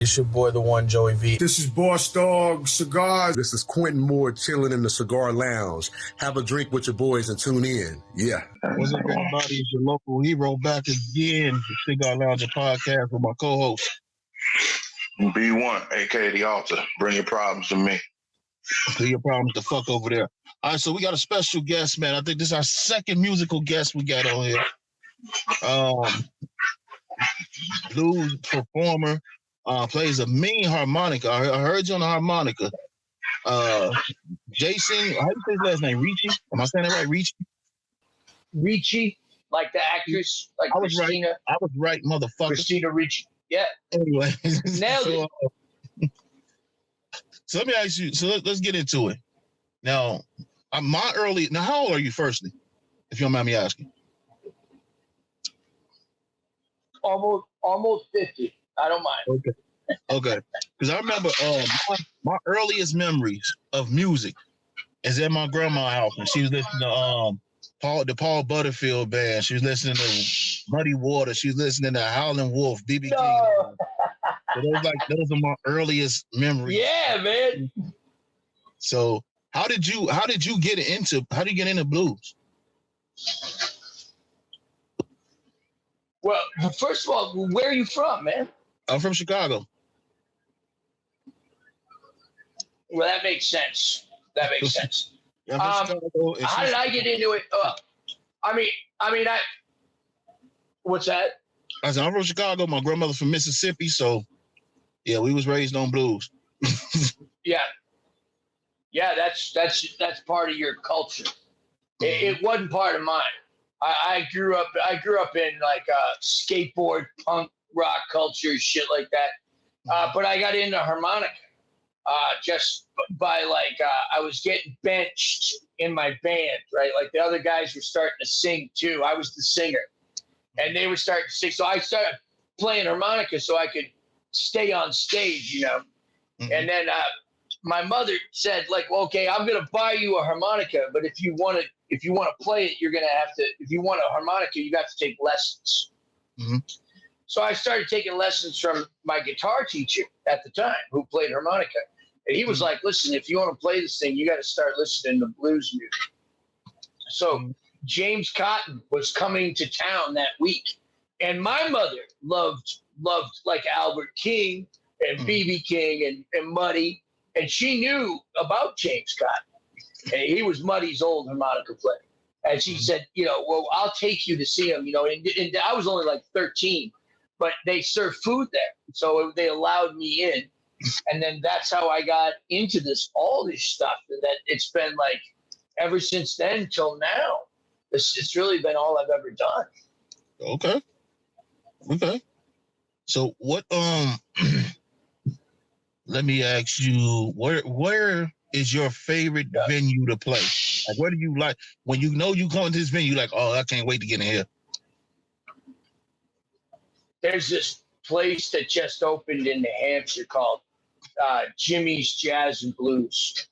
It's your boy, the one, Joey V. This is Boss Dog Cigars. This is Quentin Moore chilling in the cigar lounge. Have a drink with your boys and tune in. Yeah. What's up, everybody? It's your local hero back again, the Cigar Lounge podcast with my co-host. B1, aka the Altar. Bring your problems to me. Bring your problems the fuck over there. All right, so we got a special guest, man. I think this is our second musical guest we got on here. Blues performer. Plays a mean harmonica. I heard you on the harmonica. Jason, how do you say his last name? Ricci? Am I saying that right? Ricci? Ricci, like the actress, like Christina. Right. I was right, motherfucker. Christina Ricci. Yeah. Anyway. Nailed it. So let me ask you, let's get into it. Now, how old are you firstly? If you don't mind me asking. Almost 50. I don't mind. Okay. Because I remember my earliest memories of music is at my grandma's house when she was listening to the Paul Butterfield band. She was listening to Muddy Water. She was listening to Howlin' Wolf, B.B. King. So those are my earliest memories. Yeah, man. So how did you get into blues? Well, first of all, where are you from, man? I'm from Chicago. Well, that makes sense. Yeah, how did I get into it? What's that? I said, I'm from Chicago. My grandmother's from Mississippi, so yeah, we was raised on blues. Yeah, that's part of your culture. It wasn't part of mine. I grew up in like skateboard, punk, rock culture, shit like that. But I got into harmonica just by I was getting benched in my band, right? Like the other guys were starting to sing too. I was the singer, and they were starting to sing. So I started playing harmonica so I could stay on stage, you know. Mm-hmm. And then my mother said, well, okay, I'm gonna buy you a harmonica, but if you want to play it, you're gonna have to. If you want a harmonica, you got to take lessons. Mm-hmm. So I started taking lessons from my guitar teacher at the time, who played harmonica, and he was like, "Listen, if you want to play this thing, you got to start listening to blues music." So James Cotton was coming to town that week, and my mother loved like Albert King and B.B. King and Muddy, and she knew about James Cotton. And he was Muddy's old harmonica player. And she said, well, I'll take you to see him, and I was only like 13, but they served food there. So they allowed me in. And then that's how I got into all this stuff. And that it's been like ever since then till now, it's really been all I've ever done. Okay. So what, let me ask you, where is your favorite venue to play? Like, where do you like when you know you go into this venue? Like, oh, I can't wait to get in here. There's this place that just opened in New Hampshire called Jimmy's Jazz and Blues.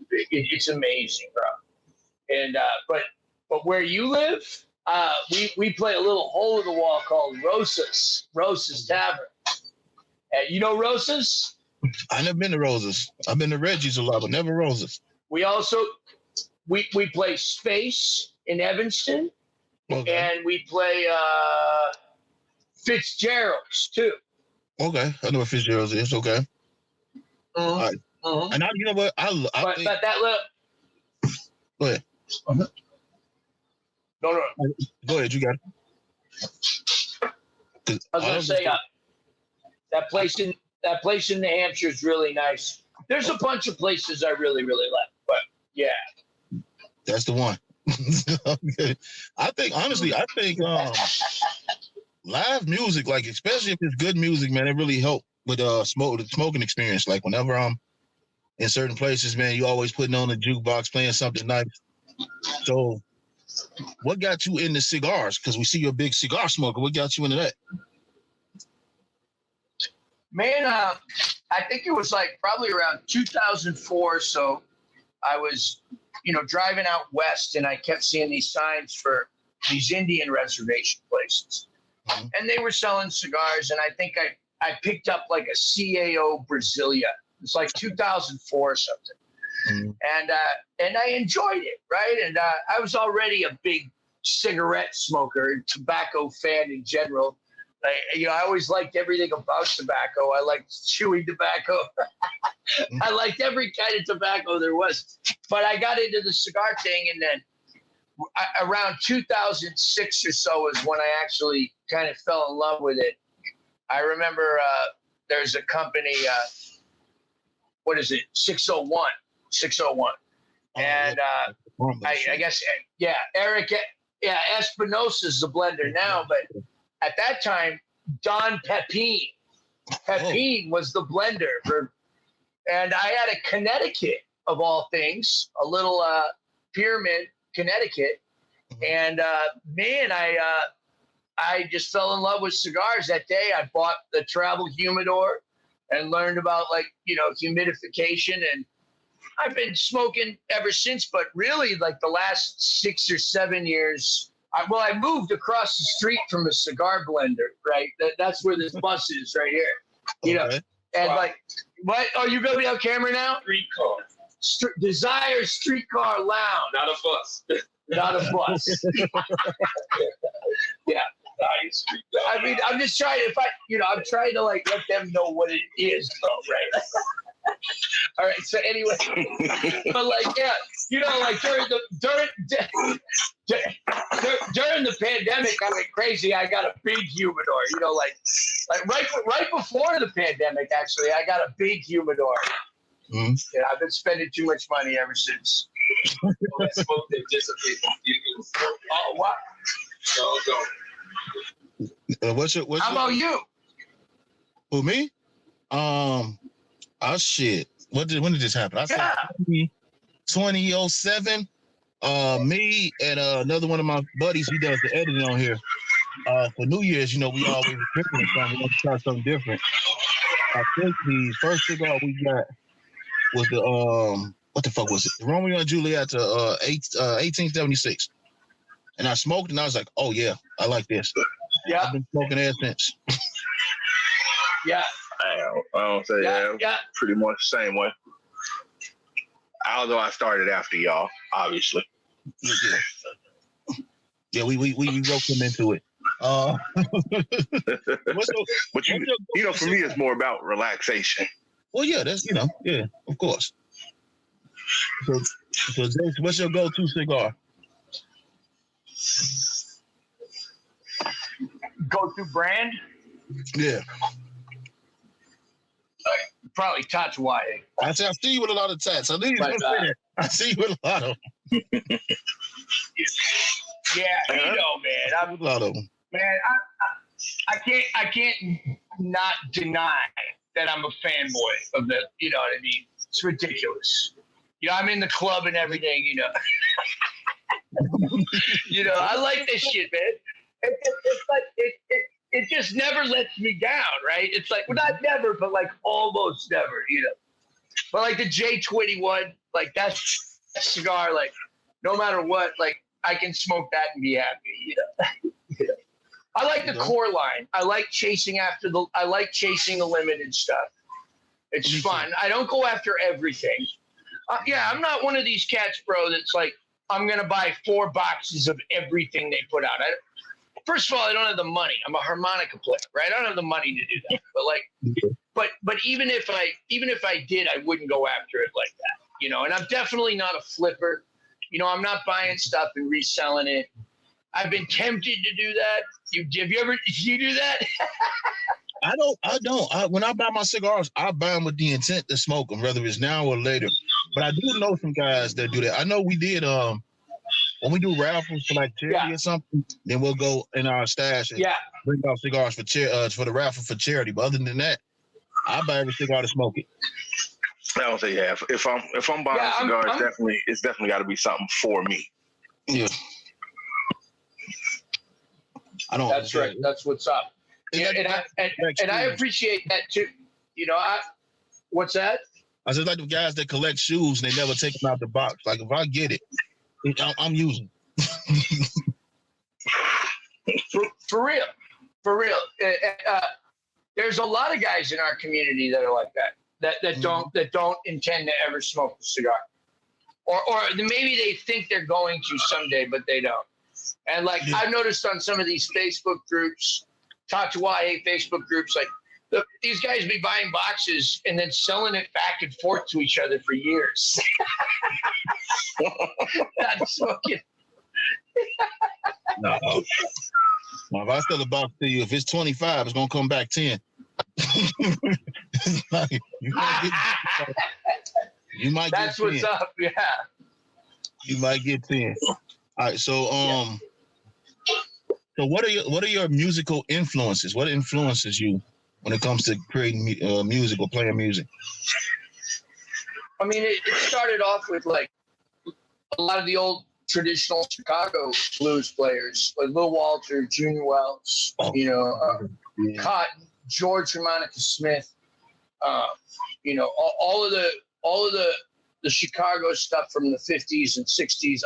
It's amazing, bro. And but where you live, we play a little hole in the wall called Rosa's Tavern. You know Rosa's? I never been to Rosa's. I've been to Reggie's a lot, but never Rosa's. We also we play Space in Evanston, and we play Fitzgerald's too. Okay, I know what Fitzgerald's is. Okay. All right. And you know what? I think, but that little. Go ahead. No. Go ahead. You got it. I was gonna say that place in New Hampshire is really nice. There's a bunch of places I really, really like, but yeah, that's the one. Okay. I think live music, like especially if it's good music, man, it really helped with the smoking experience. Like whenever I'm in certain places, man, you always putting on the jukebox, playing something nice. So, what got you into cigars? Because we see you're a big cigar smoker. What got you into that? Man, I think it was like probably around 2004. So I was, driving out west, and I kept seeing these signs for these Indian reservation places, and they were selling cigars. And I think I picked up like a CAO Brasilia. It's like 2004 or something. And I enjoyed it, right? And I was already a big cigarette smoker and tobacco fan in general. I always liked everything about tobacco. I liked chewing tobacco. I liked every kind of tobacco there was. But I got into the cigar thing, and then around 2006 or so is when I actually kind of fell in love with it. I remember there's a company, what is it, 601. And I guess, Eric, Espinosa's the blender now, but at that time, Don Pepin was the blender. And I had a Connecticut, of all things, a little Pyramid, Connecticut. And, man, I just fell in love with cigars that day. I bought the travel humidor and learned about, humidification. And I've been smoking ever since, but really, the last 6 or 7 years, I moved across the street from a cigar blender, right? That's where this bus is right here, know. And what? Oh, you gonna be on camera now? Streetcar. Desire Streetcar Lounge. Not a bus. Not a bus. Yeah. I mean, I'm just trying to, I'm trying to let them know what it is, though, right? All right. So anyway, but during the pandemic, I went crazy. I got a big humidor. Right before the pandemic, actually, I got a big humidor. Mm-hmm. Yeah, I've been spending too much money ever since. That smoke that dissipates. Oh wow! How about you? Who, me? Shit. When did this happen? I said 2007. Me and another one of my buddies, he does the editing on here. For New Year's, we always drinking something. We want to try something different. I think the first cigar we got was the what the fuck was it? The Romeo and Juliet 1876. And I smoked, and I was like, oh yeah, I like this. Yeah. I've been smoking ever since. Yeah. I don't say that. Yeah. Pretty much the same way. Although I started after y'all, obviously. Yeah, we roped them into it. But for me, it's more about relaxation. Well, yeah, that's yeah, of course. So Jason, what's your go-to cigar? Go-to brand? Yeah. Probably Tatuaje. I see you with a lot of tats. I knew you were going to say that. I see you with a lot of them. Yeah, man. A lot of them. Man, I can't not deny that I'm a fanboy of the. You know what I mean? It's ridiculous. I'm in the club and everything. I like this shit, man. It's like it just never lets me down, right? It's like, well, not never, but almost never, But the J21, that's a cigar, no matter what, I can smoke that and be happy, I like the core line. I like chasing the limited stuff. It's fun. I don't go after everything. I'm not one of these cats, bro, that's I'm going to buy 4 boxes of everything they put out. First of all, I don't have the money. I'm a harmonica player, right? I don't have the money to do that. But even if I did, I wouldn't go after it like that, And I'm definitely not a flipper. I'm not buying stuff and reselling it. I've been tempted to do that. You do that? I don't. When I buy my cigars, I buy them with the intent to smoke them, whether it's now or later. But I do know some guys that do that. I know we did when we do raffles for charity or something, then we'll go in our stash and bring out cigars for the raffle for charity. But other than that, I buy every cigar to smoke it. I don't say if I'm buying a cigar, it's definitely got to be something for me. Yeah. That's right. That's what's up. And I appreciate that too. What's that? I just like the guys that collect shoes and they never take them out the box. If I get it, I'm using. For real. there's a lot of guys in our community that are like that don't intend to ever smoke a cigar, or maybe they think they're going to someday, but they don't. And like I've noticed on some of these Facebook groups, Talk to YA Facebook groups, like these guys be buying boxes and then selling it back and forth to each other for years. That's fucking. No. Now, if I sell a box to you, if it's 25, it's gonna come back 10. You might That's get 10. what's up, yeah. You might get 10. All right, so so what are your musical influences? What influences you when it comes to creating music or playing music? I mean, it started off with like a lot of the old traditional Chicago blues players, like Lil Walter, Junior Wells, Cotton, George Harmonica Smith, all of the Chicago stuff from the 50s and 60s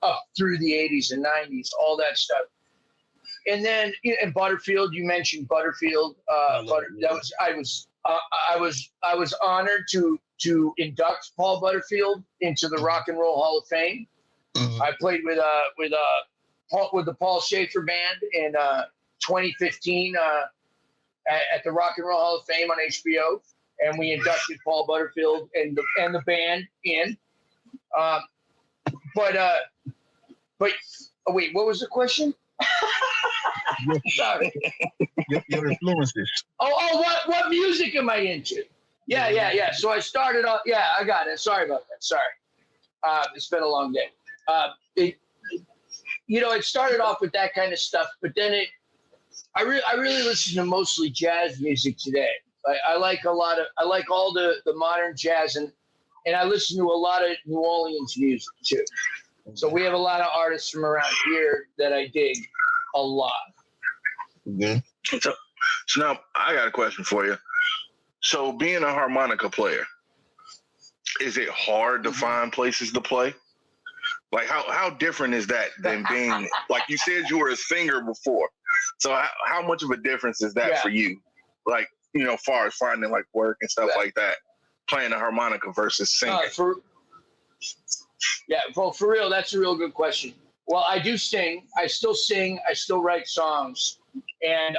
up through the 80s and 90s, all that stuff. And then and Butterfield, you mentioned Butterfield. I was honored to induct Paul Butterfield into the Rock and Roll Hall of Fame. Mm-hmm. I played with the Paul Schaefer Band in 2015 at the Rock and Roll Hall of Fame on HBO, and we inducted Paul Butterfield and the band in. But wait, what was the question? Sorry. Your influences. What music am I into? Yeah. So I started off. Yeah, I got it. Sorry about that. Sorry. It's been a long day. It started off with that kind of stuff, but then I really listen to mostly jazz music today. I like all the modern jazz, and I listen to a lot of New Orleans music too. So we have a lot of artists from around here that I dig a lot. Okay. So now I got a question for you. So being a harmonica player, is it hard to find places to play? Like how different is that than being, like you said you were a singer before. So how much of a difference is that for you? Like, far as finding like work and stuff like that, playing a harmonica versus singing? For real, that's a real good question. Well, I do sing. I still sing. I still write songs. And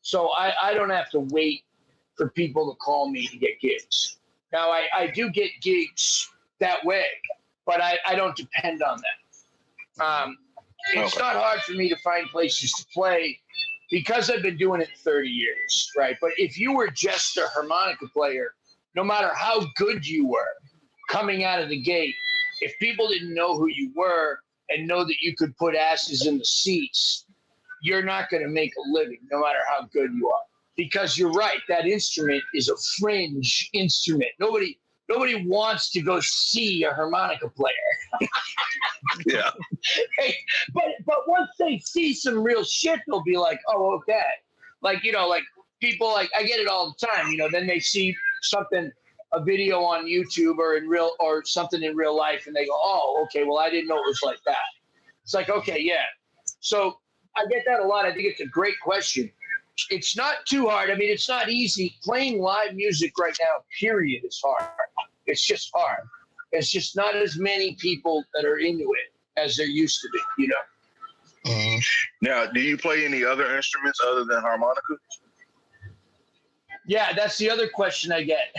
so I don't have to wait for people to call me to get gigs. Now, I do get gigs that way, but I don't depend on that. It's not hard for me to find places to play because I've been doing it 30 years, right? But if you were just a harmonica player, no matter how good you were coming out of the gate, if people didn't know who you were and know that you could put asses in the seats, you're not going to make a living no matter how good you are. Because you're right, that instrument is a fringe instrument. Nobody wants to go see a harmonica player. Yeah. Hey, but once they see some real shit, they'll be like, oh, okay. Like, like people, like, I get it all the time, then they see a video on YouTube or something in real life, and they go, oh, okay, well, I didn't know it was like that. It's like, okay, yeah. So I get that a lot. I think it's a great question. It's not too hard. I mean, it's not easy. Playing live music right now, period, is hard. It's just hard. It's just not as many people that are into it as there used to be, Mm-hmm. Now, do you play any other instruments other than harmonica? Yeah, that's the other question I get.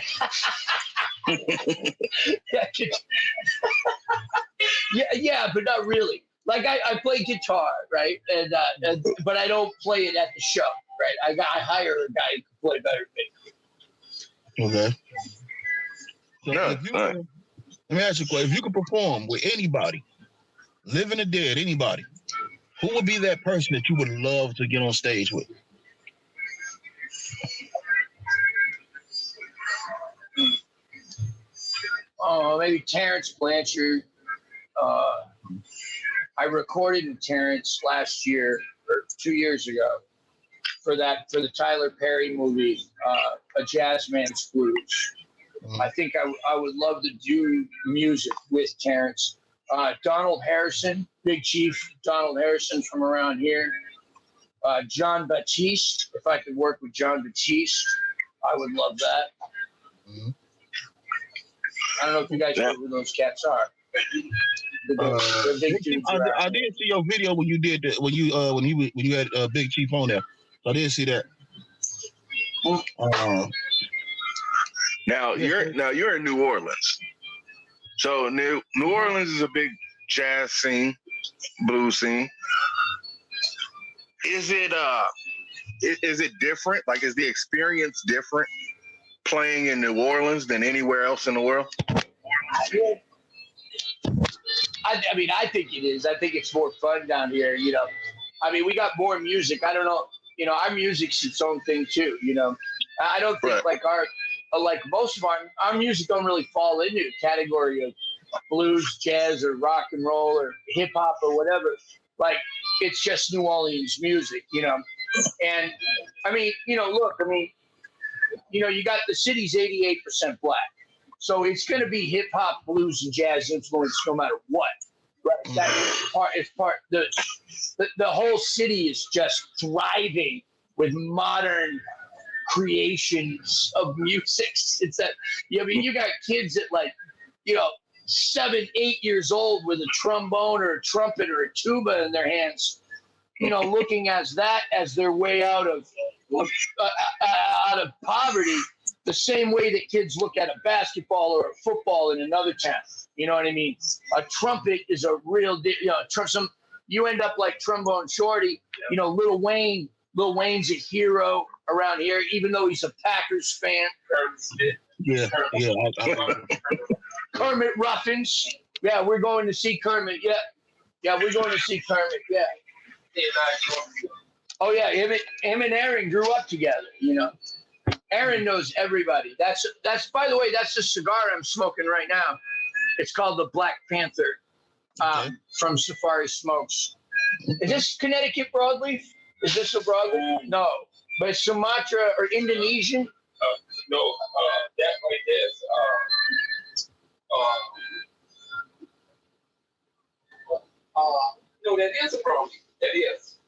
yeah, but not really. Like I play guitar, right? And but I don't play it at the show, right? I hire a guy who can play better than me. Okay. So let me ask you a question. If you could perform with anybody, living or dead, anybody, who would be that person that you would love to get on stage with? Oh, maybe Terrence Blanchard. I recorded with Terrence last year or 2 years ago for the Tyler Perry movie, A Jazz Man's Blues. I think I would love to do music with Terrence. Donald Harrison, Big Chief Donald Harrison from around here. John Baptiste. If I could work with John Baptiste, I would love that. Mhm. I don't know if you guys know who those cats are. They're big dudes around. I did see your video when you did the, when you had Big Chief on there. So I did see that. Now you're in New Orleans. So New Orleans is a big jazz scene, blues scene. Is it different? Like, is the experience different playing in New Orleans than anywhere else in the world? I mean, I think it is. I think it's more fun down here, you know. I mean, we got more music. I don't know, you know, our music's its own thing too, you know. I don't think like most of our music don't really fall into a category of blues, jazz, or rock and roll, or hip hop, or whatever. Like, it's just New Orleans music, you know. And I mean, you know, look, I mean, you know, you got the city's 88% black. So it's going to be hip hop, blues, and jazz influence no matter what. Right? That's part. It's part. The whole city is just thriving with modern creations of music. It's that. I mean, you got kids at like, you know, 7, 8 years old with a trombone or a trumpet or a tuba in their hands. You know, looking as that as their way out of poverty. The same way that kids look at a basketball or a football in another town. You know what I mean? A trumpet is a real, you know, you end up like Trombone Shorty. You know, Lil Wayne's a hero around here, even though he's a Packers fan. Yeah. Kermit Ruffins. Yeah, we're going to see Kermit. Yeah, we're going to see Kermit. Yeah. Oh yeah, him and Aaron grew up together. You know. Aaron knows everybody. That's by the way, that's the cigar I'm smoking right now. It's called the Black Panther from Safari Smokes. Is this Connecticut broadleaf? Is this a broadleaf? No. But Sumatra or Indonesian? No, that right there is no, that is a broadleaf. That is.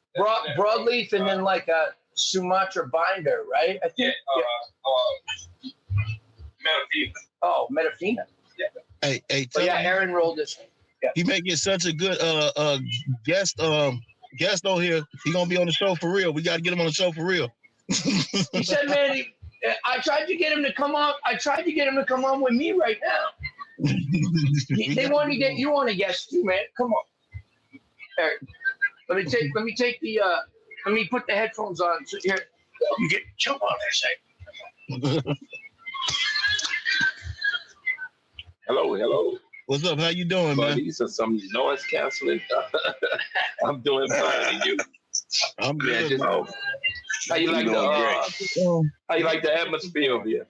Broadleaf and then like a Sumatra binder, right? I think. Metafina. Oh, Metafina. Hey, but yeah, Aaron rolled this. Yeah. He making such a good guest on here. He gonna be on the show for real. We got to get him on the show for real. He said, "Man, I tried to get him to come on. I tried to get him to come on with me right now. They want to get you on a guest too, man. Come on, Eric. Let me put the headphones on. So here, you get jump on there, say. Hello. What's up? How you doing, man? These are some noise canceling. I'm doing fine. And you? I'm good. How you like the atmosphere over here?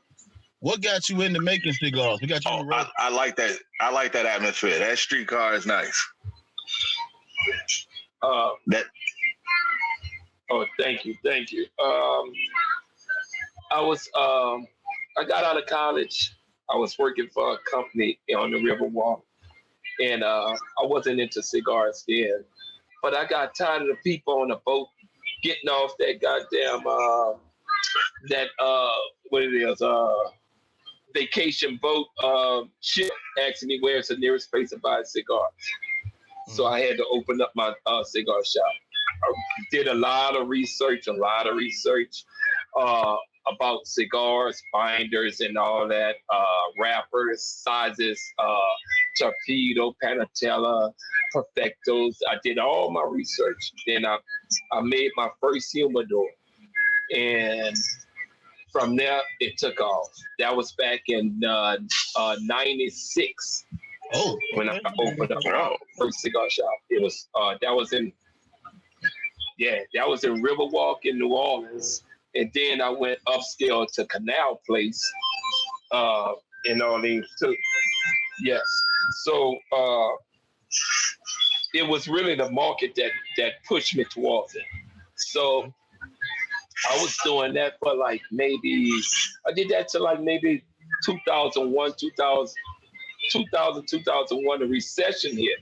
What got you into making cigars? We got you on the road. I like that. I like that atmosphere. That streetcar is nice. Thank you. I got out of college. I was working for a company on the Riverwalk, and I wasn't into cigars then. But I got tired of the people on the boat getting off that goddamn vacation boat ship, asking me where's the nearest place to buy cigars. So I had to open up my cigar shop. I did a lot of research about cigars, binders, and all that, wrappers, sizes, torpedo, panatella, perfectos. I did all my research. Then I made my first humidor, and from there it took off. That was back in '96. Oh, when I opened up my first cigar shop. It was that was in Riverwalk in New Orleans. And then I went upscale to Canal Place in Orleans too. Yes. So it was really the market that pushed me towards it. So I was doing that for like maybe, I did that to like maybe 2001, 2001, the recession hit.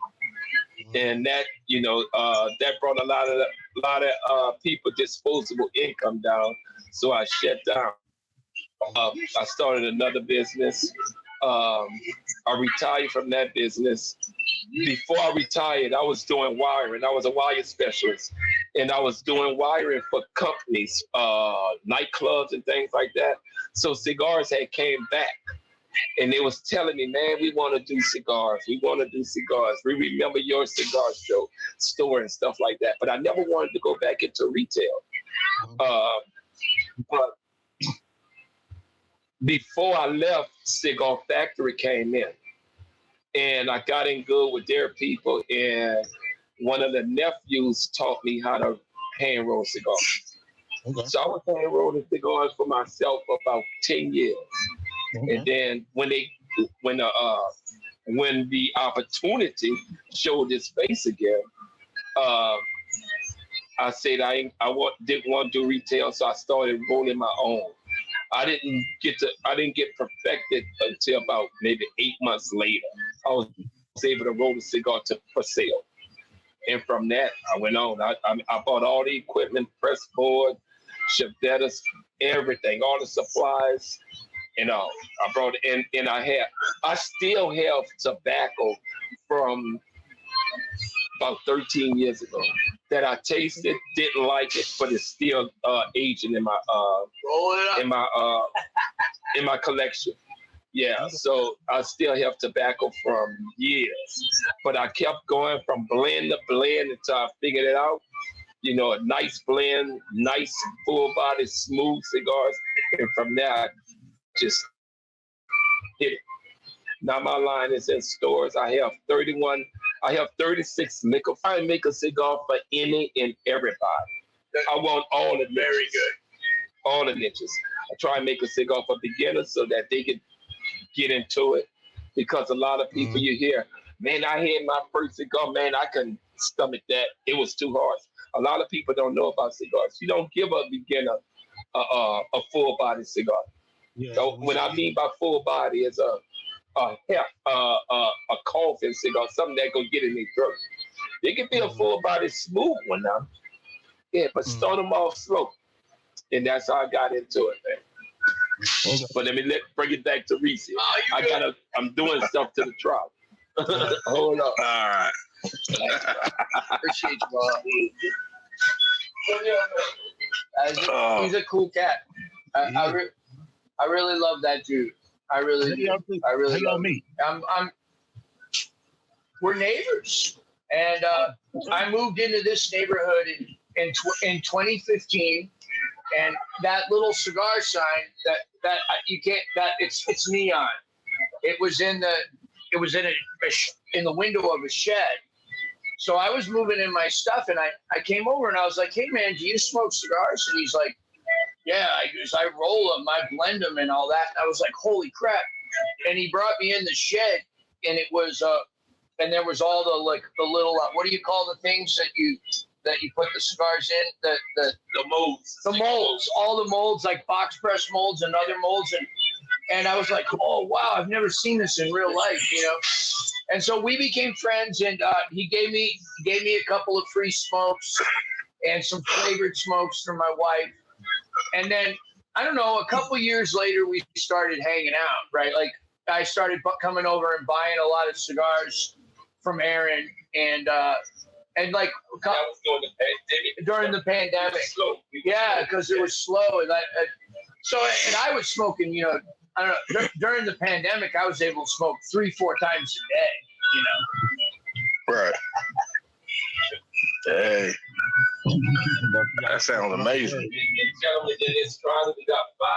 And that, that brought a lot of lot of people disposable income down, so I shut down. I started another business. I retired from that business. Before I retired, I was doing wiring. I was a wire specialist, and I was doing wiring for companies, nightclubs and things like that. So cigars had came back, and they was telling me, man, we want to do cigars. We want to do cigars. We remember your cigar store and stuff like that. But I never wanted to go back into retail. But before I left, Cigar Factory came in, and I got in good with their people. And one of the nephews taught me how to hand roll cigars. Okay. So I was hand rolling cigars for myself for about 10 years. Okay. And then when the opportunity showed its face again, I said didn't want to do retail, so I started rolling my own. I didn't get perfected until about maybe 8 months later. I was able to roll the cigar for sale, and from that I went on. I bought all the equipment, press board, chavettas, everything, all the supplies. You know, I brought it in, and I still have tobacco from about 13 years ago that I tasted, didn't like it, but it's still aging in my in my collection. Yeah, so I still have tobacco from years, but I kept going from blend to blend until I figured it out. You know, a nice blend, nice full body, smooth cigars, and from there I just hit it. Now my line is in stores. I have 36 liquor. I make a cigar for any and everybody. I want all the very good, all the niches. I try and make a cigar for beginners so that they can get into it, because a lot of people you hear, man, I had my first cigar, man, I couldn't stomach that. It was too hard. A lot of people don't know about cigars. You don't give a beginner a full body cigar. Yeah, So when I mean by full body, it's a coughing cigar, something that go get in their throat. It can be a full body smooth one now. Yeah, but start them off slow. And that's how I got into it, man. Okay. But bring it back to Reese. I'm doing stuff to the trial. Hold up. All right. Appreciate you, Bob. He's a cool cat. I really love that dude. I really do. I really how y'all love meet? We're neighbors, and I moved into this neighborhood in 2015, and that little cigar sign that you can't, that it's neon. It was in the window of a shed. So I was moving in my stuff, and I came over and I was like, hey man, do you smoke cigars? And he's like, yeah, I roll them, I blend them and all that. And I was like, holy crap. And he brought me in the shed, and it was, and there was all the little, what do you call the things that you put the cigars in? The molds. The molds, all the molds, like box press molds and other molds. And I was like, oh, wow, I've never seen this in real life, you know? And so we became friends, and he gave me a couple of free smokes and some flavored smokes for my wife. And then, I don't know, a couple years later, we started hanging out, right? Like, I started coming over and buying a lot of cigars from Aaron, and like That was during the pandemic. Yeah, because it was slow, and I was smoking, you know, I don't know, during the pandemic, I was able to smoke 3-4 times a day, you know. Right. Hey, that sounds amazing. Gentlemen, in this trial, we got 5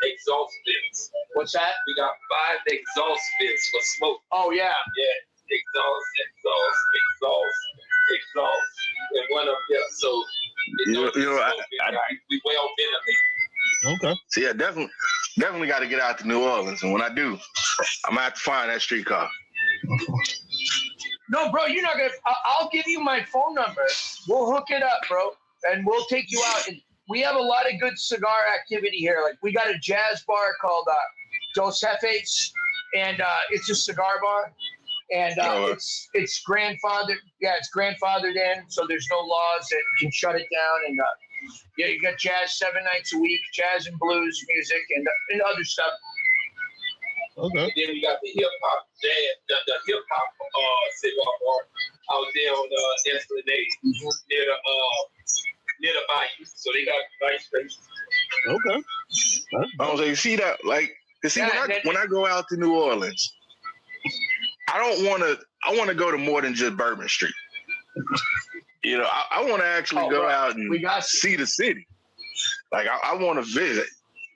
exhaust bits. What's that? We got 5 exhaust bits for smoke. Oh, yeah. Yeah, exhaust, and one of them. So, we well ventilated. Okay. See, I definitely got to get out to New Orleans, and when I do, I'm gonna have to find that streetcar. No, bro, you're not gonna. I'll give you my phone number. We'll hook it up, bro, and we'll take you out. And we have a lot of good cigar activity here. Like, we got a jazz bar called Dos Jefes, and it's a cigar bar. And it's grandfathered. Yeah, it's grandfathered in, so there's no laws that can shut it down. And yeah, you got jazz 7 nights a week, jazz and blues music, and other stuff. Okay. And then we got the hip hop jazz, the hip hop cigar bar out there on the Esplanade near the bayou. So they got nice spaces. Okay. I was like, see that, like, see, when I go out to New Orleans, I want to go to more than just Bourbon Street. You know, I want to actually go out and see the city. Like, I want to visit.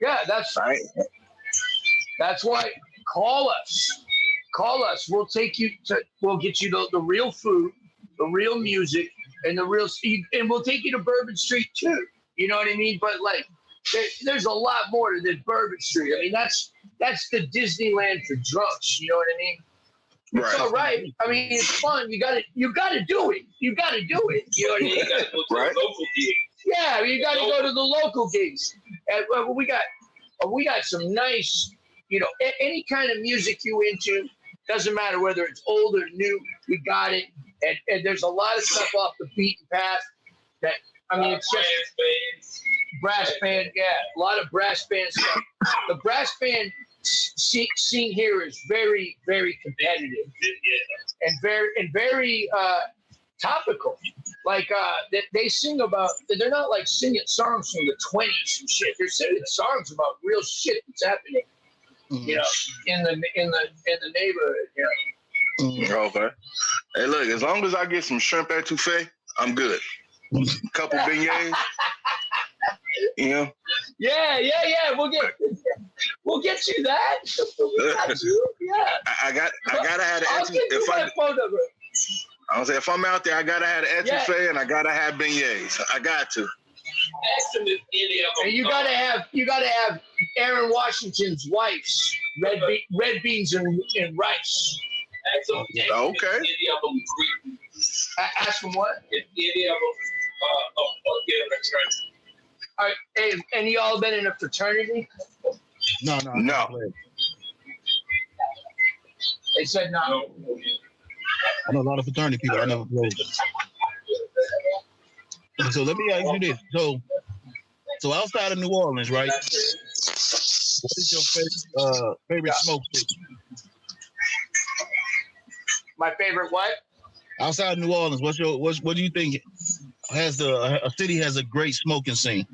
Yeah, that's right. That's why. Call us. We'll take you to. We'll get you the real food, the real music, and the real. And we'll take you to Bourbon Street too. You know what I mean? But like, there's a lot more to this Bourbon Street. I mean, that's the Disneyland for drunks. You know what I mean? It's all right. I mean, it's fun. You got to do it. You got to do it. You know what I mean? Right. Yeah, you got to go to the local gigs. And we got some nice. You know, any kind of music you into, doesn't matter whether it's old or new, we got it. And there's a lot of stuff off the beaten path that, I mean, it's just brass band, yeah, a lot of brass band stuff. The brass band scene here is very, very competitive and very topical. Like they sing about, they're not like singing songs from the 20s and shit. They're singing songs about real shit that's happening. You know, in the neighborhood. Yeah. Okay. Hey, look, as long as I get some shrimp etouffee, I'm good. A couple beignets. You know. Yeah. We'll get you that. We got you. Yeah. I gotta have the I'll get you my phone number. I was say if I'm out there, I gotta have the etouffee and I gotta have beignets. I got to. And you gotta have Aaron Washington's wife's red beans and rice. Okay. Ask him what? All right. Hey, any of y'all been in a fraternity? No. They said no. I know a lot of fraternity people. I never played. So let me ask you this. So outside of New Orleans, right? What is your favorite smoke station? My favorite what? Outside of New Orleans, what do you think has a city has a great smoking scene?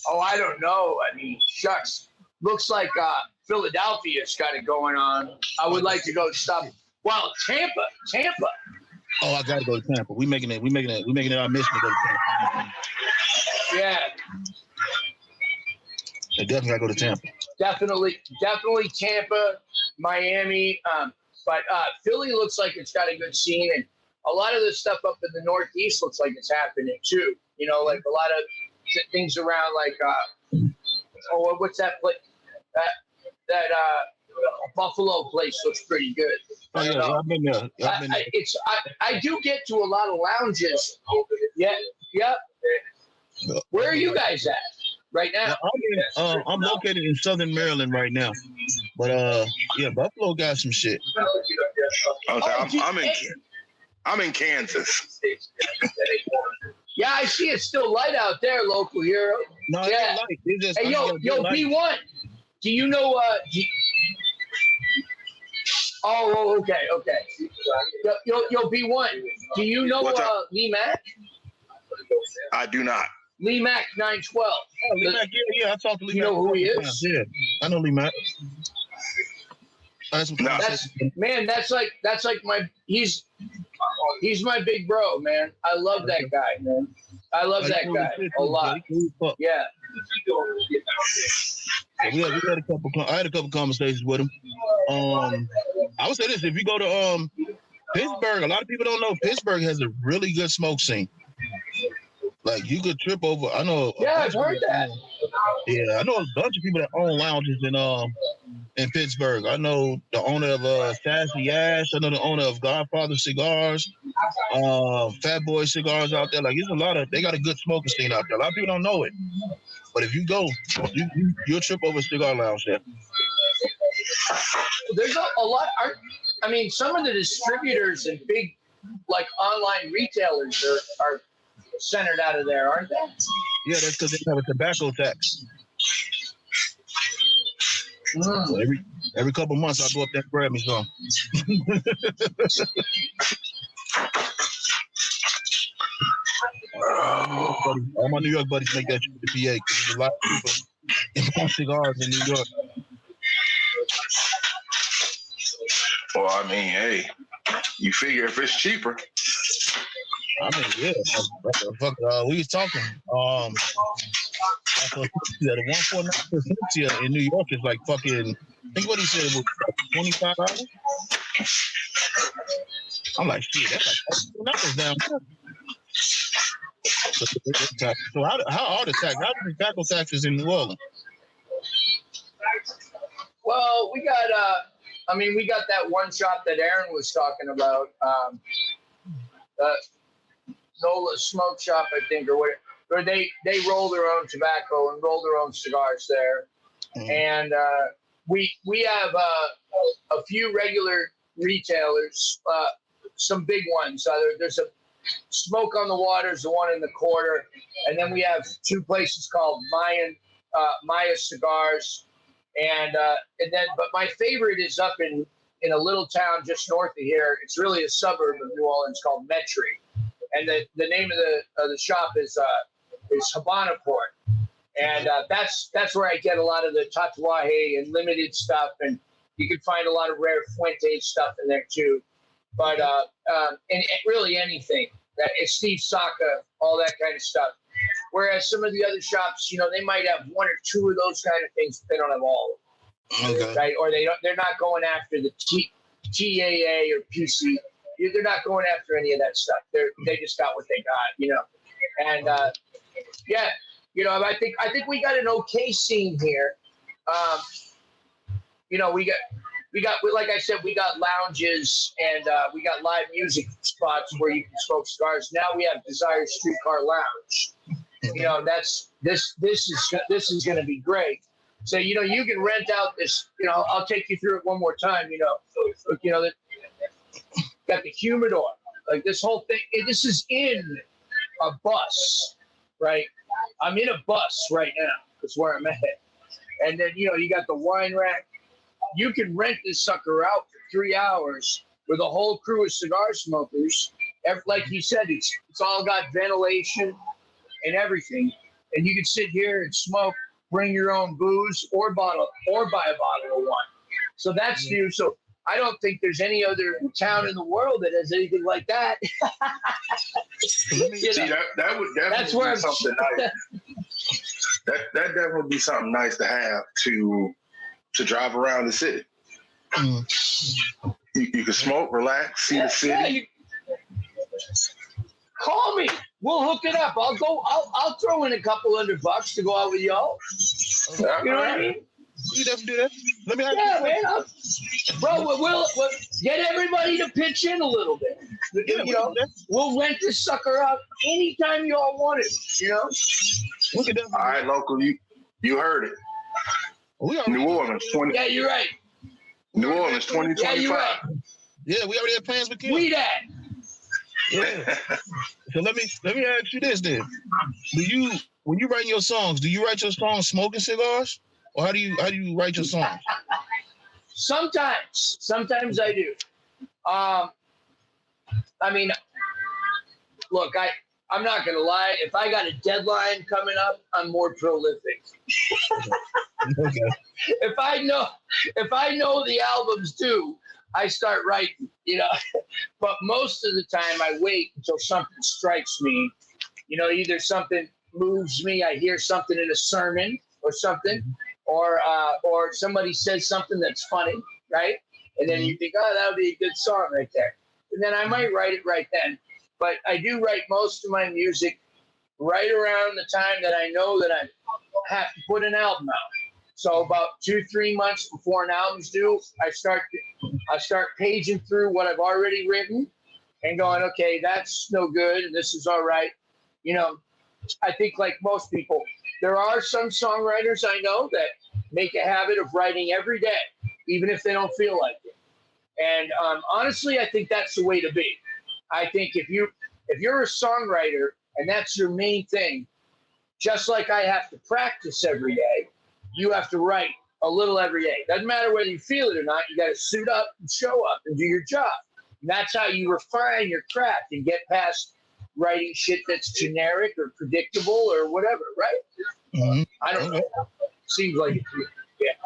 Oh, I don't know. I mean, shucks. Looks like Philadelphia's got it going on. I would like to go stop. Well, Tampa. Oh, I gotta go to Tampa. We making it our mission to go to Tampa. Yeah. I definitely gotta go to Tampa. Definitely Tampa, Miami. But Philly looks like it's got a good scene, and a lot of the stuff up in the Northeast looks like it's happening too. You know, like a lot of things around, like what's that place? That Buffalo place looks pretty good. Oh yeah, I've been there. I do get to a lot of lounges. Yeah. Where are you guys at right now? I'm located in Southern Maryland right now, but Buffalo got some shit. I'm in Kansas. Yeah, I see it's still light out there, local hero. No, yeah. Hey, yo, B1. Do you know? Okay. Yo, B1. Do you know Lee Mack? I do not. Lee Mack 912. Oh, Lee Mack, yeah, I talked to Lee Mack. You know who he is? Yeah, I know Lee Mack. That's like he's my big bro, man. I love that guy, man. I love that guy a lot. Yeah. We had a couple. I had a couple conversations with him. I would say this: if you go to Pittsburgh, a lot of people don't know Pittsburgh has a really good smoke scene. Like you could trip over. I know. Yeah, I've heard that. Yeah, I know a bunch of people that own lounges in Pittsburgh. I know the owner of Sassy Ash. I know the owner of Godfather Cigars, Fat Boy Cigars out there. Like there's a lot of. They got a good smoking scene out there. A lot of people don't know it, but if you go, you'll trip over a cigar lounge there. there's a lot. I mean, some of the distributors and big, like online retailers are centered out of there, aren't they? Yeah, that's because they have a tobacco tax. So every couple months, I go up there and grab me some. All my New York buddies make that shit to PA because there's a lot of people import cigars in New York. Well, I mean, hey, you figure if it's cheaper. I mean, yeah. We was talking. The 149% in New York is like fucking. I think what he said was $25. I'm like, shit, that's like numbers down there. So how are the tax? How are the tobacco taxes in New Orleans? Well, we got we got that one shop that Aaron was talking about, Nola Smoke Shop, I think, or what, where they roll their own tobacco and roll their own cigars there. And we have a few regular retailers, some big ones. There's a Smoke on the Water is the one in the quarter, and then we have two places called Maya Cigars, and then but my favorite is up in a little town just north of here. It's really a suburb of New Orleans called Metairie, and the name of the shop is Habana Port, and that's where I get a lot of the Tatuaje and limited stuff, and you can find a lot of rare Fuente stuff in there too. But and really anything that is Steve Saka, all that kind of stuff. Whereas some of the other shops, they might have one or two of those kind of things, but they don't have all of them. Okay. Right? Or they're not going after the TAA or PC. They're not going after any of that stuff. They just got what they got, And I think we got an okay scene here. We got, like I said, we got lounges and we got live music spots where you can smoke cigars. Now we have Desire Streetcar Lounge. This is going to be great. So you can rent out this. I'll take you through it one more time. Got the humidor, like this whole thing. This is in a bus, right? I'm in a bus right now. That's where I'm at. And then you got the wine rack. You can rent this sucker out for 3 hours with a whole crew of cigar smokers. Like you said, it's all got ventilation and everything. And you can sit here and smoke, bring your own booze or buy a bottle of wine. So that's new. So I don't think there's any other town in the world that has anything like that. That would definitely be something nice. That definitely be something nice to have to drive around the city. You can smoke, relax, see the city. Call me. We'll hook it up. I'll throw in a couple $100 to go out with y'all. You know what I mean? You definitely do that. Let me we'll get everybody to pitch in a little bit. We'll rent this sucker out anytime you all want it. We can all right, local. You heard it. New Orleans 20. Yeah, you're right. New Orleans 2025. Yeah, you're right. Yeah, we already have plans with Kim. We that. Yeah. So let me ask you this then: when you write your songs, do you write your songs smoking cigars, or how do you write your songs? Sometimes I do. Look, I'm not gonna lie. If I got a deadline coming up, I'm more prolific. Okay. If I know the album's due, I start writing. But most of the time, I wait until something strikes me. Either something moves me, I hear something in a sermon or something, or somebody says something that's funny, right? And then you think, oh, that would be a good song right there. And then I might write it right then. But I do write most of my music right around the time that I know that I have to put an album out. So about 2-3 months before an album's due, I start paging through what I've already written and going, okay, that's no good, and this is all right. I think like most people, there are some songwriters I know that make a habit of writing every day. even if they don't feel like it. And honestly, I think that's the way to be. I think if you're a songwriter and that's your main thing, just like I have to practice every day, you have to write a little every day. Doesn't matter whether you feel it or not. You got to suit up and show up and do your job. And that's how you refine your craft and get past writing shit that's generic or predictable or whatever, right? Mm-hmm. I don't know. Seems like it. Yeah.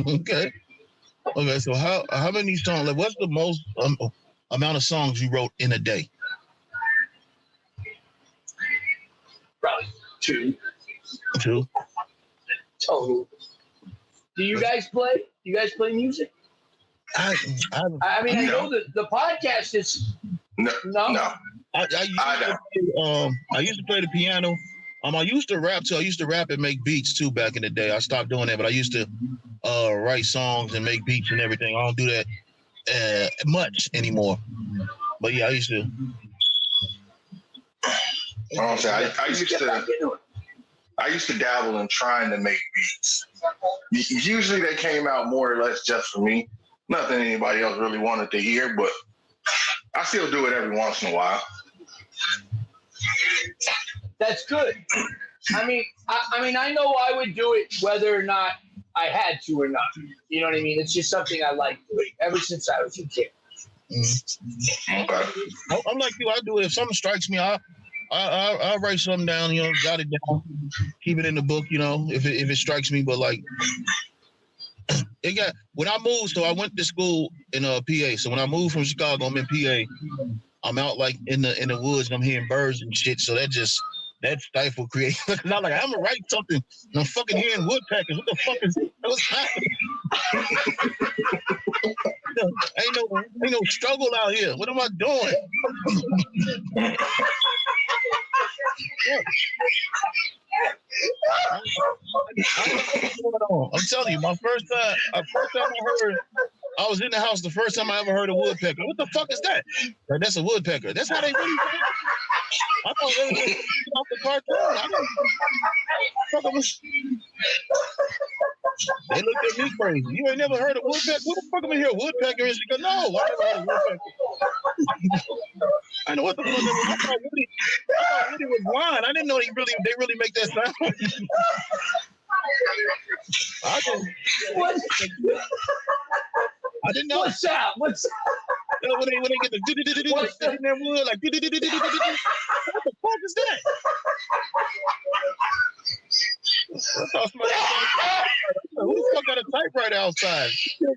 Okay. Okay. So how many songs? Like, what's the most amount of songs you wrote in a day? Probably 2. 2. Total. Do you guys play? Do you guys play music? I mean, I know that the podcast is No. I used to play the piano. I used to rap too. I used to rap and make beats too back in the day. I stopped doing that, but I used to write songs and make beats and everything. I don't do that much anymore. But yeah, I used to. I used to dabble in trying to make beats. Usually they came out more or less just for me. Nothing anybody else really wanted to hear, but I still do it every once in a while. That's good. I mean, I know I would do it whether or not I had to or not. You know what I mean? It's just something I like doing ever since I was a kid. Mm-hmm. Okay. I'm like you. I do it. If something strikes me, I'll write something down. You know, jot it down, keep it in the book. You know, if it strikes me. But like, when I moved, so I went to school in PA. So when I moved from Chicago, I'm in PA. I'm out like in the woods and I'm hearing birds and shit. So that stifled creativity. I'm like, I'm gonna write something. And I'm fucking hearing woodpeckers. What the fuck is what's happening? Ain't no struggle out here. What am I doing? I'm telling you, my first time I heard, I was in the house the first time I ever heard a woodpecker. What the fuck is that? Like, that's a woodpecker. That's how they really. I thought they were off the cartoon. They looked at me crazy. You ain't never heard of woodpecker? What the fuck am I here? Woodpecker? And she go, no, I never heard of woodpecker. I know what the fuck that was. I thought Woody was blind. I didn't know they really make that sound. I didn't know. What's that? When they get the in that wood, like what the fuck is that? Who the fuck got a typewriter outside?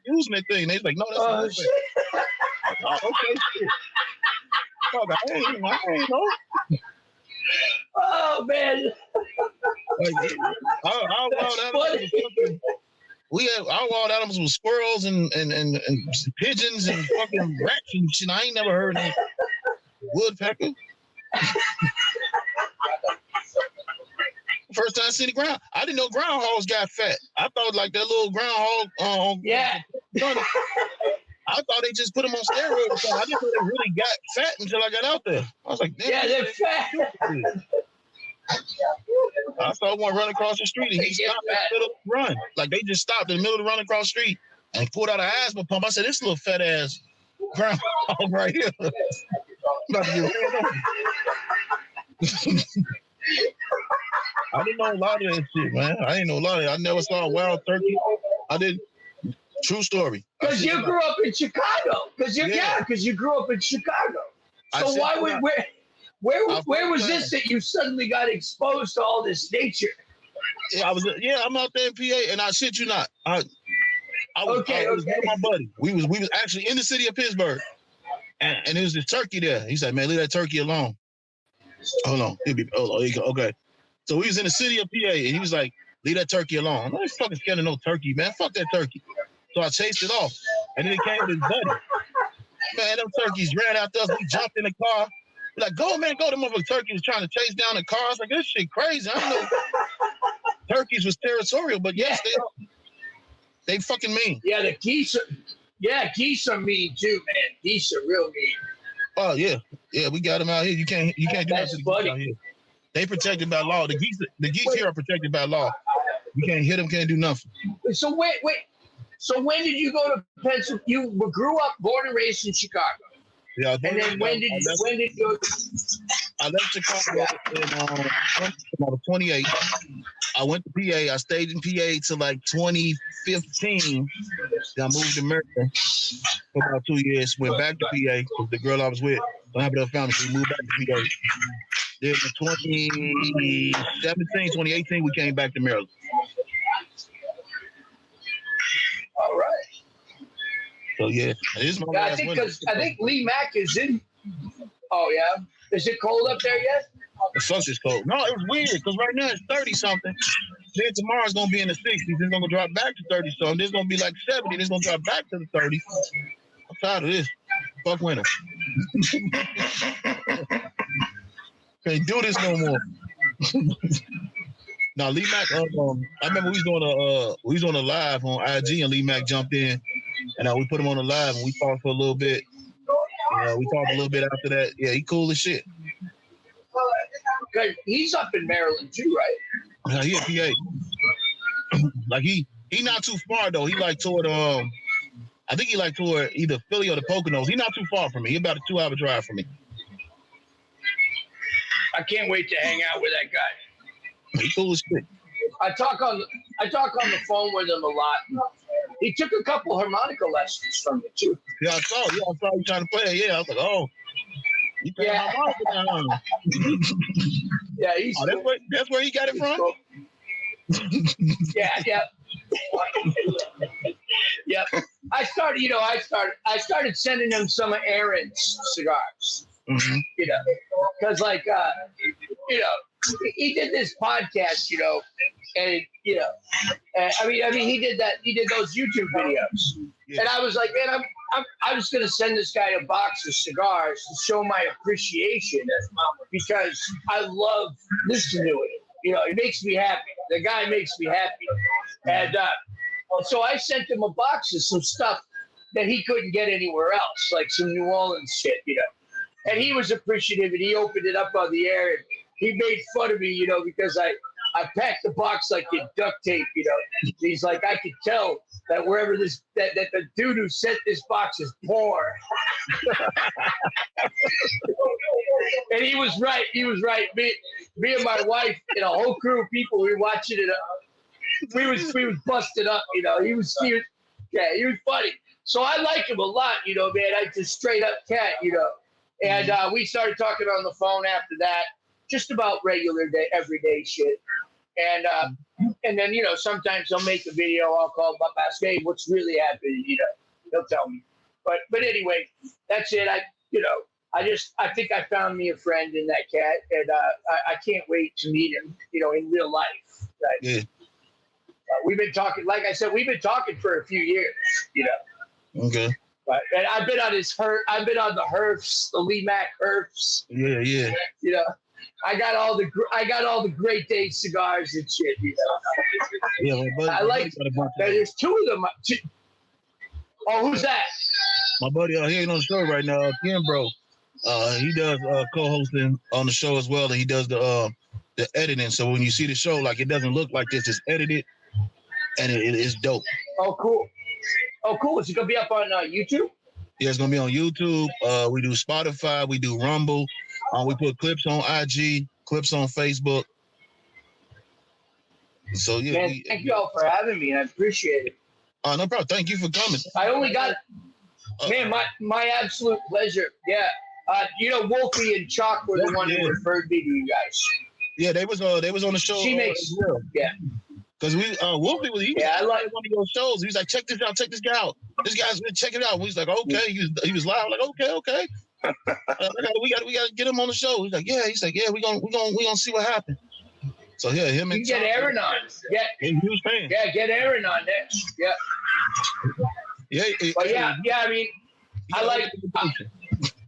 Using that thing. They was like, no, that's not it. Oh, okay, shit. Fuck, I ain't know. Oh man. Like, our wild animals with squirrels and pigeons and fucking rats and shit. I ain't never heard of woodpecker. First time I seen the ground, I didn't know groundhogs got fat. I thought like that little groundhog. Yeah. I thought they just put them on steroids. I didn't know they really got fat until I got out there. I was like, damn. Yeah, they're fat. I saw one running across the street and he stopped in the middle of the run. Like they just stopped in the middle of the run across the street and pulled out an asthma pump. I said, this little fat ass groundhog right here. About to get ran over. I didn't know a lot of that shit, man. I didn't know a lot of it. I never saw a wild turkey. I didn't. True story. Because you grew up in Chicago. Because you grew up in Chicago. So where was this that you suddenly got exposed to all this nature? Yeah, I'm out there in PA, and I shit you not. I was with my buddy. We was actually in the city of Pittsburgh, and there was this turkey there. He said, "Man, leave that turkey alone." Hold on. Okay. So we was in the city of PA, and he was like, "Leave that turkey alone." I'm not fucking scared of no turkey, man. Fuck that turkey. So I chased it off, and then it came with his buddy. Man, them turkeys ran after us. We jumped in the car. We're like, go, man, go. The motherfucking turkey was trying to chase down the car. I was like, this shit crazy. I don't know. Turkeys was territorial, but yes, they fucking mean. Yeah, the geese are mean too, man. Geese are real mean. Oh yeah, we got them out here. You can't do that to the geese out here. They protected by law. The geese here are protected by law. You can't hit them, can't do nothing. So wait. So when did you go to Pennsylvania? You grew up, born and raised in Chicago. Yeah, And then when did you go? I left Chicago in 28. I went to PA. I stayed in PA till like 2015. Then I moved to Maryland for about 2 years. Went back to PA because the girl I was with, I have her family, so we moved back to PA. Then in 2018, we came back to Maryland. All right. So yeah, this is my I last think winter. because I think Lee Mack is in. Oh yeah, is it cold up there yet? The sucks is cold. No, it was weird because right now it's 30 something. Then tomorrow's gonna be in the 60s. It's gonna drop back to 30 something. This gonna be like 70. It's gonna drop back to the 30s. I'm tired of this. Fuck winter. Can't do this no more. Now Lee Mack, I remember we was doing a live on IG and Lee Mack jumped in and we put him on the live and we talked for a little bit. We talked a little bit after that. Yeah, he cool as shit. Okay, he's up in Maryland too, right? He in PA. Like he not too far though. He like toward I think he like toward either Philly or the Poconos. He not too far from me. He about a 2-hour drive from me. I can't wait to hang out with that guy. He cool as shit. I talk on the phone with him a lot. He took a couple harmonica lessons from me too. Yeah, I saw you trying to play it. Yeah, I was like, oh, you playing harmonica now? Yeah, he's that's where he got it from. cool. Yeah. Yep. I started sending him some of Aaron's cigars. Mm-hmm. Because he did this podcast, and he did those YouTube videos, Yeah. and I was like, man, I'm just gonna send this guy a box of cigars to show my appreciation because I love listening to it. It makes me happy. The guy makes me happy, and so I sent him a box of some stuff that he couldn't get anywhere else, like some New Orleans shit, And he was appreciative, and he opened it up on the air, and he made fun of me, because I packed the box like in duct tape, He's like, I could tell that wherever that the dude who sent this box is poor. And he was right. Me and my wife and a whole crew of people, we were watching it. We was busted up, He was funny. So I like him a lot, man. I just straight up cat, And we started talking on the phone after that, just about regular day, everyday shit. And then, sometimes I'll make a video. I'll call him up, ask, hey, what's really happening? He'll tell me. But anyway, that's it. I think I found me a friend in that cat, and I can't wait to meet him, in real life. Right? Yeah. We've been talking, like I said, for a few years, Okay. And I've been on the Herfs, the Lee Mack Herfs. Yeah. I got all the Great Day cigars and shit. Yeah, my buddy, I like. There's two of them. Oh, who's that? My buddy, he ain't on the show right now. Ken Bro, he does co-hosting on the show as well, and he does the editing. So when you see the show, like, it doesn't look like this; it's edited, and it is dope. Oh, cool. Is it gonna be up on YouTube? Yeah, it's gonna be on YouTube. We do Spotify, we do Rumble. We put clips on IG, clips on Facebook. So yeah. Man, thank you all for having me. I appreciate it. No problem. Thank you for coming. I only got, man, my absolute pleasure. Yeah. Wolfie and Chalk were the one who referred me to you guys. Yeah, they was on the show. She makes, yeah. Because Wolfie was I like one of your shows. He was like, check this out, check this guy out. This guy's gonna check it out. We was like, okay. He was live. Like, okay. We gotta get him on the show. He's like, yeah. We gonna see what happens. So yeah, him and you get Aaron on. Yeah. Huge fan. Yeah, get Aaron on next. Yeah. Yeah. But yeah. I mean, I like.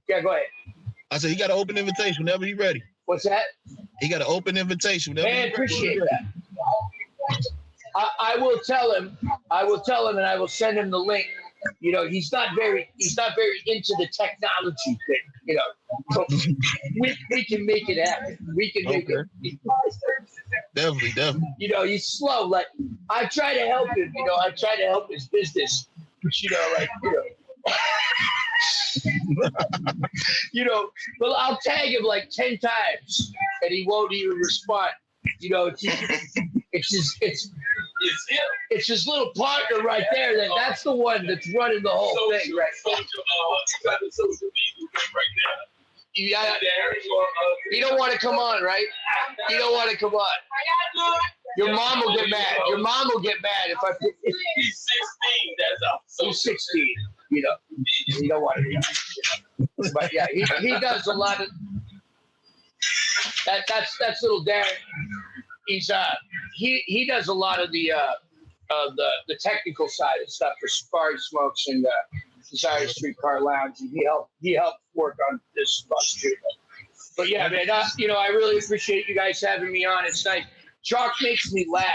Yeah, go ahead. I said he got an open invitation whenever he's ready. What's that? He got an open invitation. Man, appreciate that. I will tell him, and I will send him the link. He's not very into the technology thing. So we can make it happen. We can make it. Definitely. You know, he's slow. Like I try to help him. You know, I try to help his business, but but I'll tag him like 10 times, and he won't even respond. You know, it's his little partner right there. That's the one that's running the whole thing, right? You don't want to come on, right? You don't want to come on. Your mom will get mad. Your mom will get mad if I put. He's 16. That's all. He's 16. You know, you don't want to be. But yeah, he does a lot of. That's little Darren. He's he does a lot of the technical side of stuff for Safari Smokes and Desire Streetcar Lounge, and he helped work on this bus too. But yeah, man, I really appreciate you guys having me on. It's nice. Chalk makes me laugh.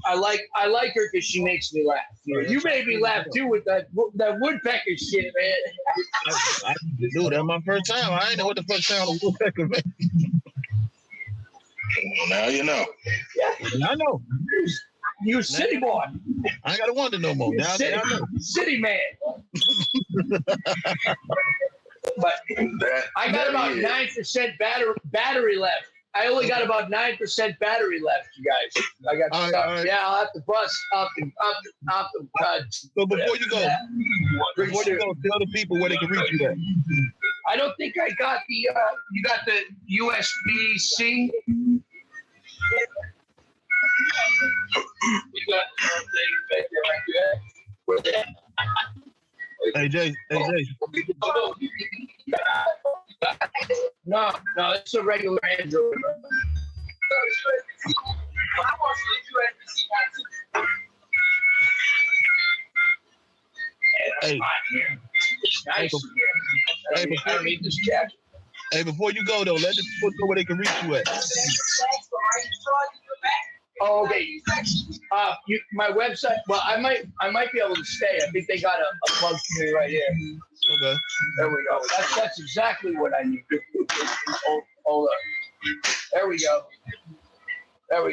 I like her because she makes me laugh. You made me laugh too with that woodpecker shit, man. Dude, that's my first time. I ain't know what the fuck sound of woodpecker, man. Well, now you know. Yeah, I know. You a city boy. I ain't got to wonder no more. Now I know. City man. But I got about 9% battery left. I only got about 9% battery left, you guys. I got all right. Yeah, I'll have to bust off the So before you go, tell the people where they can reach you at. I don't think I got the you got the USB-C. Hey Jay. No, it's a regular Android. Hey. Nice. I need this jacket. Hey, before you go though, let the people know where they can reach you at. Oh, okay. My website. Well, I might be able to stay. I think they got a plug for me right here. Okay. There we go. That's exactly what I need. Hold up. There we go. Let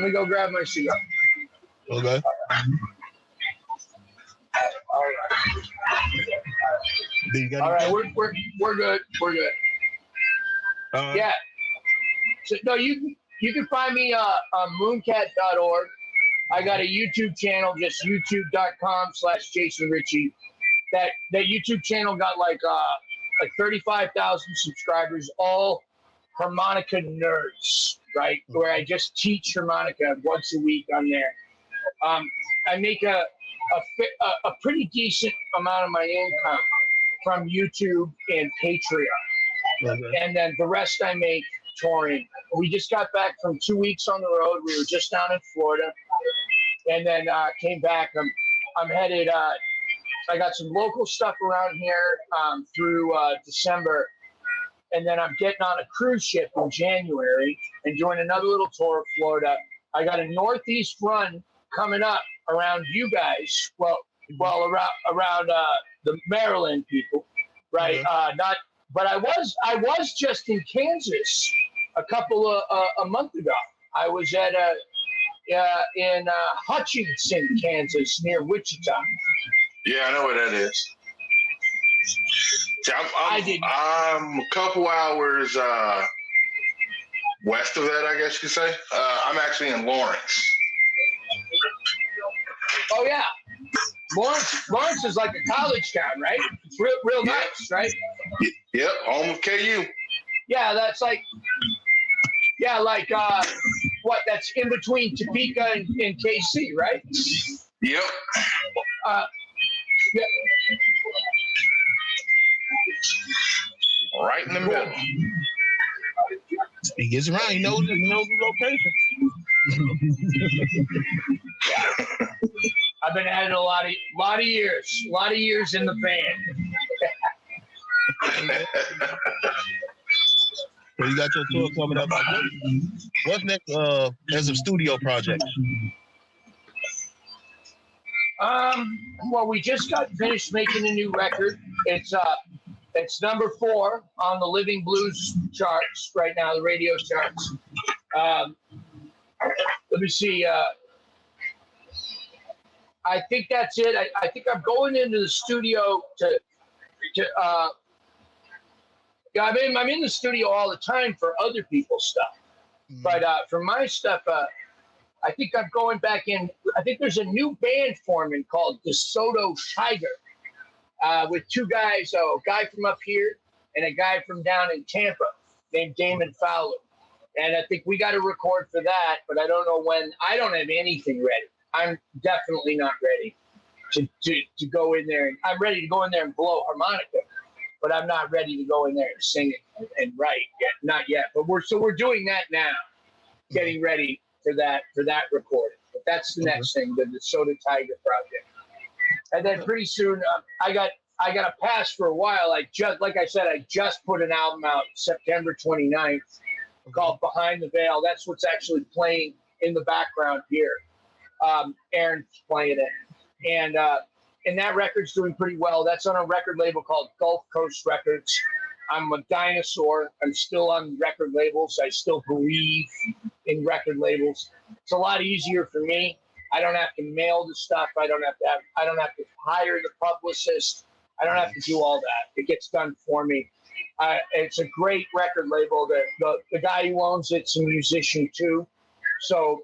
me go grab my cigar. Okay. All right. We're good. Yeah. So no, you can find me on mooncat.org. I got a YouTube channel, just youtube.com/Jason Rucci. That YouTube channel got like 35,000 subscribers, all harmonica nerds, right? Where I just teach harmonica once a week on there. I make a pretty decent amount of my income from YouTube and Patreon. Okay. And then the rest I make touring. We just got back from 2 weeks on the road. We were just down in Florida, and then came back. I'm headed. I got some local stuff around here through December, and then I'm getting on a cruise ship in January and doing another little tour of Florida. I got a Northeast run coming up around you guys. Well, around the Maryland people, right? Mm-hmm. But I was just in Kansas a month ago. I was at in Hutchinson, Kansas, near Wichita. Yeah, I know where that is. See, I'm a couple hours west of that, I guess you could say. I'm actually in Lawrence. Oh yeah, Lawrence is like a college town, right? It's real nice, right? Yep, home of KU. Yeah, that's like, what? That's in between Topeka and KC, right? Yep. Yeah. Right in the middle. He gets around. He knows the location. I've been at it a lot of years in the van. So you got your tour coming up. What's next as a studio project? Well, we just got finished making a new record. It's number 4 on the Living Blues charts right now, the radio charts. Let me see. I think that's it. I think I'm going into the studio to I'm in the studio all the time for other people's stuff. But for my stuff, I think I'm going back in. I think there's a new band forming called DeSoto Tiger with two guys, a guy from up here and a guy from down in Tampa named Damon Fowler. And I think we got to record for that, but I don't know when. I don't have anything ready. I'm definitely not ready to go in there. I'm ready to go in there and blow harmonica, but I'm not ready to go in there and sing it and write yet. Not yet. But we're doing that now, getting ready for that recording. But that's the next thing, the DeSoto Tiger project. And then pretty soon, I got a pass for a while. I just put an album out September 29th called Behind the Veil. That's what's actually playing in the background here. Aaron's playing it. And that record's doing pretty well. That's on a record label called Gulf Coast Records. I'm a dinosaur. I'm still on record labels. I still believe in record labels. It's a lot easier for me. I don't have to mail the stuff. I don't have to hire the publicist. I don't have to do all that. It gets done for me. It's a great record label. The guy who owns it's a musician too. So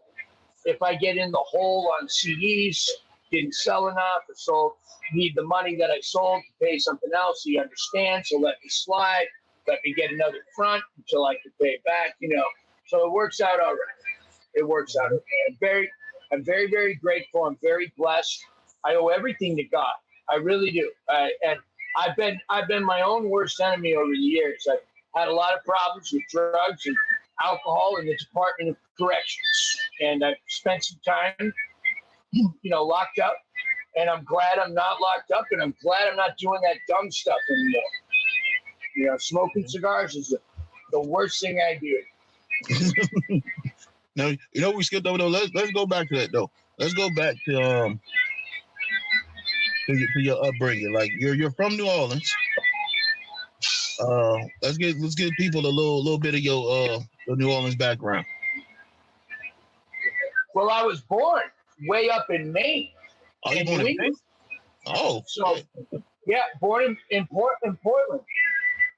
if I get in the hole on CDs, didn't sell enough, or need the money that I sold to pay something else, he understands. So let me slide. Let me get another front until I can pay it back. So it works out all right. It works out okay. I'm very, very grateful. I'm very blessed. I owe everything to God. I really do. And I've been my own worst enemy over the years. I've had a lot of problems with drugs and alcohol in the Department of Corrections, and I've spent some time, locked up. And I'm glad I'm not locked up, and I'm glad I'm not doing that dumb stuff anymore. Smoking cigars is the worst thing I do. Now, we skipped over though. Let's go back to that though. Let's go back to your upbringing. Like you're from New Orleans. Let's give people a little bit of your New Orleans background. Well, I was born way up in Maine. Oh, you born in Maine? Oh, so yeah, born in Portland.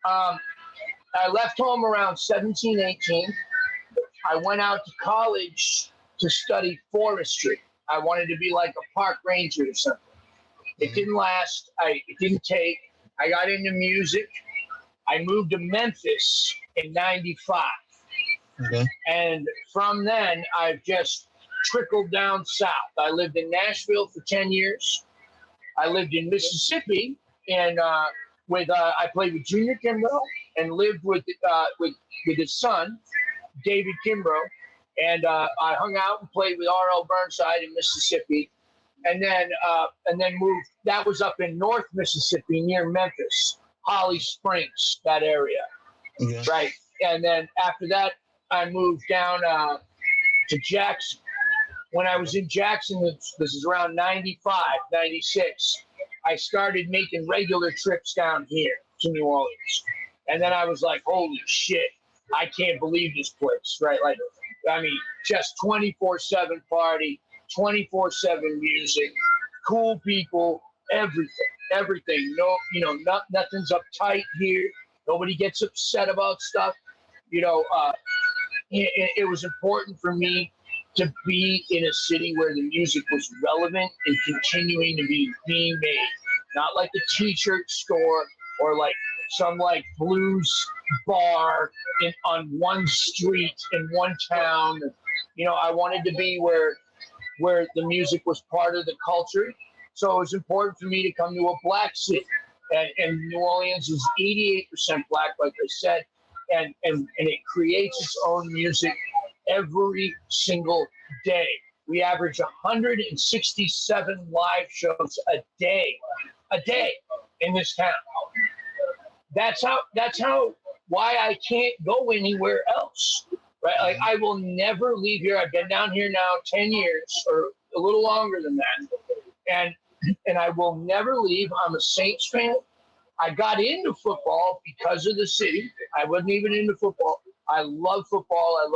I left home around 17, 18. I went out to college to study forestry. I wanted to be like a park ranger or something. It didn't last. It didn't take. I got into music. I moved to Memphis in 95. Okay. And from then, I've just trickled down south. I lived in Nashville for 10 years. I lived in Mississippi, and I played with Junior Kimbrough and lived with his son, David Kimbrough. And I hung out and played with R.L. Burnside in Mississippi. And then moved. That was up in North Mississippi near Memphis, Holly Springs, that area. Yeah. Right. And then after that, I moved down to Jackson. When I was in Jackson, this is around 95, 96, I started making regular trips down here to New Orleans. And then I was like, holy shit, I can't believe this place, right? Like, just 24/7 party, 24/7 music, cool people, everything. No, nothing's uptight here. Nobody gets upset about stuff. It was important for me to be in a city where the music was relevant and continuing to be being made. Not like a t-shirt store or like some blues bar on one street in one town. I wanted to be where the music was part of the culture. So it was important for me to come to a black city. And New Orleans is 88% black, like I said, and it creates its own music every single day. We average 167 live shows a day in this town. That's why I can't go anywhere else, right? Like, I will never leave here. I've been down here now 10 years or a little longer than that. And I will never leave. I'm a Saints fan. I got into football because of the city. I wasn't even into football. I love football. I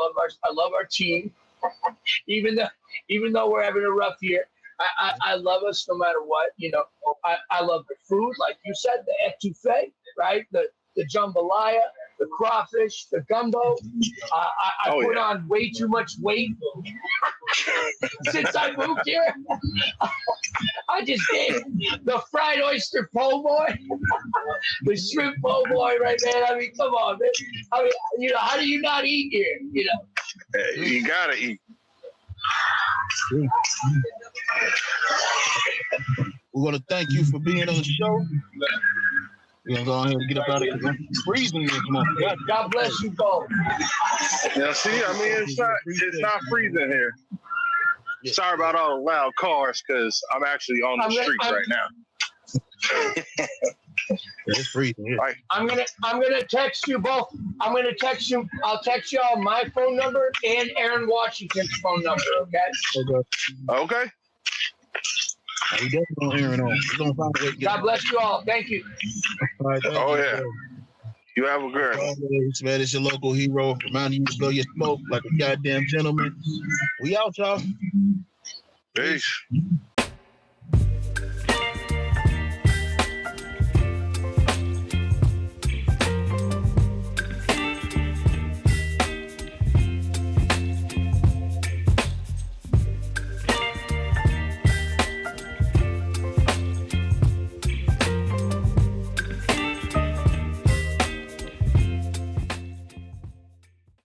love our team. even though we're having a rough year, I love us no matter what. You know, I love the food, like you said, the etouffee, right? The jambalaya, the crawfish, the gumbo. I put on way too much weight since I moved here. I just did the fried oyster po' boy, the shrimp po' boy, right, man? I mean, come on, man. I mean, you know, how do you not eat here? You know, You gotta eat. We want to thank you for being on the show. We're gonna go ahead and get up out of here. It's freezing this month. God bless you both. Yeah, see, I mean, it's not freezing here. Yeah. Sorry about all the loud cars, because I'm actually on the streets right now. It's freezing here. I'm gonna text you both. I'm gonna text you. I'll text you all my phone number and Aaron Washington's phone number. Okay. Okay. We definitely don't hear it on. We're gonna find a way to get God bless you all. Thank you. All right, thank Oh, you. yeah. You have a good one. Always, man, it's your local hero. Reminding you to blow your smoke like a goddamn gentleman. We out, y'all. Peace.